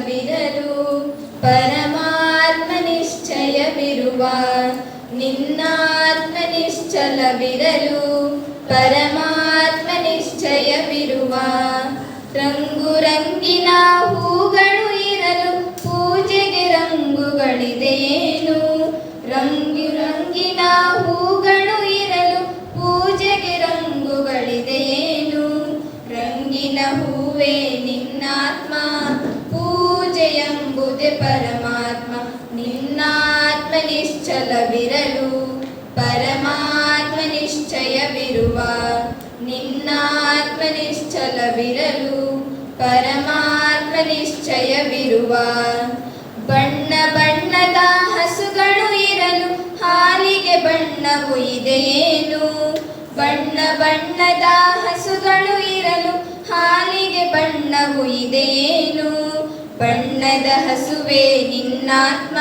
ನಿಶ್ಚಲವಿರಲು ಪರಮಾತ್ಮ ನಿಶ್ಚಯವಿರುವ ನಿನ್ನಾತ್ಮ ನಿಶ್ಚಲವಿರಲು ಪರಮಾತ್ಮ ನಿಶ್ಚಯವಿರುವ ರಂಗು ರಂಗಿನ ಹೂಗಳು ಇರಲು ಪೂಜೆಗೆ ರಂಗುಗಳಿದೆಯೇನು ರಂಗು ರಂಗಿನ ಹೂಗಳು ಇರಲು ಪೂಜೆಗೆ ರಂಗುಗಳಿದೆಯೇನು ರಂಗಿನ ಹೂವೇ ನಿನ್ನಾತ್ಮ ಪೂಜೆ ಎಂಬುದೇ ಪರಮಾತ್ಮ ನಿನ್ನಾತ್ಮ ನಿಶ್ಚಲವಿರಲು ಪರಮಾತ್ಮ ನಿಶ್ಚಯವಿರುವ ನಿನ್ನಾತ್ಮ ನಿಶ್ಚಲವಿರಲು ಪರಮಾತ್ಮ ನಿಶ್ಚಯವಿರುವ ಬಣ್ಣ ಬಣ್ಣದ ಹಸುಗಳು ಇರಲು ಹಾಲಿಗೆ ಬಣ್ಣವು ಇದೆಯೇನು ಬಣ್ಣ ಬಣ್ಣದ ಹಸುಗಳು ಇರಲು ಹಾಲಿಗೆ ಬಣ್ಣವು ಇದೆಯೇನು ಬಣ್ಣದ ಹಸುವೆ ನಿನ್ನಾತ್ಮ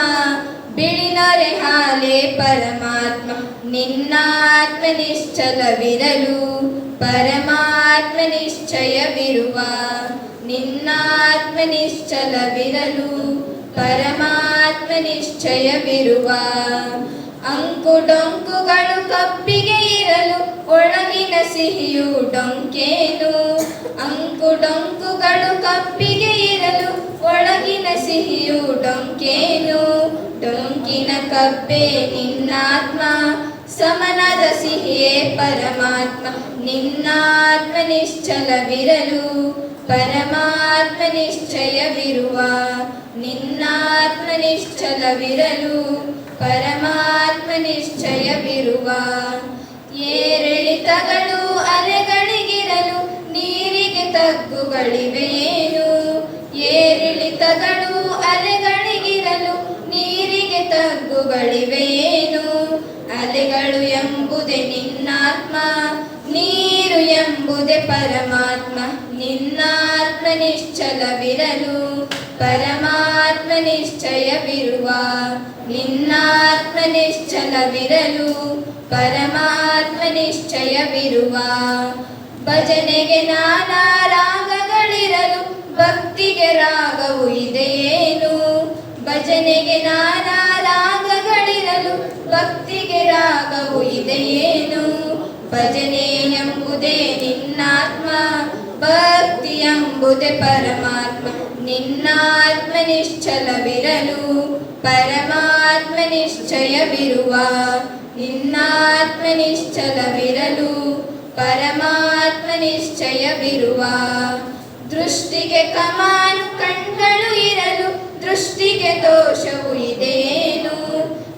ಬಿಳಿನೊರೆ ಹಾಲೇ ಪರಮಾತ್ಮ ನಿನ್ನಾತ್ಮ ನಿಶ್ಚಲವಿರಲು ಪರಮಾತ್ಮ ನಿಶ್ಚಯವಿರುವ ನಿನ್ನಾತ್ಮ ನಿಶ್ಚಲವಿರಲು ಪರಮಾತ್ಮ ನಿಶ್ಚಯವಿರುವ ಅಂಕು ಡೊಂಕುಗಳು ಕಪ್ಪಿಗೆ ಇರಲು ಒಳಗಿನ ಸಿಹಿಯು ಡೊಂಕೇನು ಅಂಕು ಡೊಂಕುಗಳು ಕಪ್ಪಿಗೆ ಇರಲು ಒಳಗಿನ ಸಿಹಿಯು ಡೊಂಕೇನು ಡೊಂಕಿನ ಕಪ್ಪೆ ನಿನ್ನಾತ್ಮ ಸಮನಾದ ಸಿಹಿಯೇ ಪರಮಾತ್ಮ ನಿನ್ನಾತ್ಮ ನಿಶ್ಚಲವಿರಲು ಪರಮಾತ್ಮ ನಿಶ್ಚಯವಿರುವ ನಿನ್ನಾತ್ಮ ನಿಶ್ಚಲವಿರಲು ಪರಮಾತ್ಮ ನಿಶ್ಚಯವಿರುವ ಏರಿಳಿತಗಳು ಅಲೆಗಳಿಗಿರಲು ನೀರಿಗೆ ತಗ್ಗುಗಳಿವೆಯೇನು ಏರಿಳಿತಗಳು ಅಲೆಗಳಿಗಿರಲು ನೀರಿಗೆ ತಗ್ಗುಗಳಿವೆಯೇನು ಅಲೆಗಳು ಎಂಬುದೇ ನಿನ್ನಾತ್ಮ ನೀರು ಎಂಬುದೇ ಪರಮಾತ್ಮ ನಿನ್ನಾತ್ಮ ನಿಶ್ಚಲವಿರಲು ಪರಮಾತ್ಮ ನಿಶ್ಚಯವಿರುವ ನಿನ್ನಾತ್ಮ ನಿಶ್ಚಲವಿರಲು ಪರಮಾತ್ಮ ನಿಶ್ಚಯವಿರುವ ಭಜನೆಗೆ ನಾನಾ ರಾಗಗಳಿರಲು ಭಕ್ತಿಗೆ ರಾಗವು ಇದೆಯೇನು ಭಜನೆಗೆ ನಾನಾ ರಾಗಗಳಿರಲು ಭಕ್ತಿಗೆ ರಾಗವು ಇದೆಯೇನು ಭಜನೆ ಎಂಬುದೇ ನಿನ್ನಾತ್ಮ ಭಕ್ತಿ ಎಂಬುದೇ ಪರಮಾತ್ಮ ನಿನ್ನಾತ್ಮ ನಿಶ್ಚಲವಿರಲು ಪರಮಾತ್ಮ ನಿಶ್ಚಯವಿರುವ ನಿನ್ನಾತ್ಮ ನಿಶ್ಚಲವಿರಲು ಪರಮಾತ್ಮ ನಿಶ್ಚಯವಿರುವ ದೃಷ್ಟಿಗೆ ಕಮಾನು ಕಣ್ಗಳು ಇರಲು ದೃಷ್ಟಿಗೆ ದೋಷವು ಇದೆಯೇನು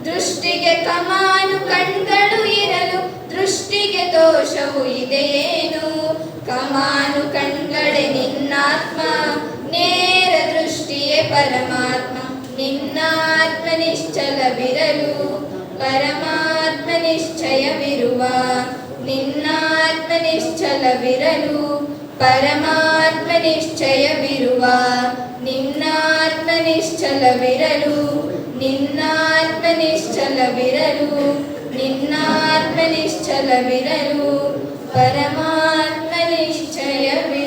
ದೃಷ್ಟಿಗೆ ಕಮಾನು ಕಣ್ಗಳು ಇರಲು ದೃಷ್ಟಿಗೆ ದೋಷವು ಇದೆಯೇನು ಕಮಾನು ಕಣ್ಗಳೇ ನಿನ್ನಾತ್ಮ ನೇರ ದೃಷ್ಟಿಯೇ ಪರಮಾತ್ಮ ನಿನ್ನಾತ್ಮ ನಿಶ್ಚಲವಿರಲು ಪರಮಾತ್ಮ ನಿಶ್ಚಯವಿರುವ ನಿನ್ನಾತ್ಮ ನಿಶ್ಚಲವಿರಲು ಪರಮಾತ್ಮ ನಿಶ್ಚಯವಿರುವ ನಿನ್ನಾತ್ಮ ನಿಶ್ಚಲವಿರಲು ನಿನ್ನಾತ್ಮ ನಿಶ್ಚಲವಿರಲು ನಿನ್ನಾತ್ಮ ನಿಶ್ಚಲವಿರಲು ಪರಮಾತ್ಮ ನಿಶ್ಚಯವಿರಲು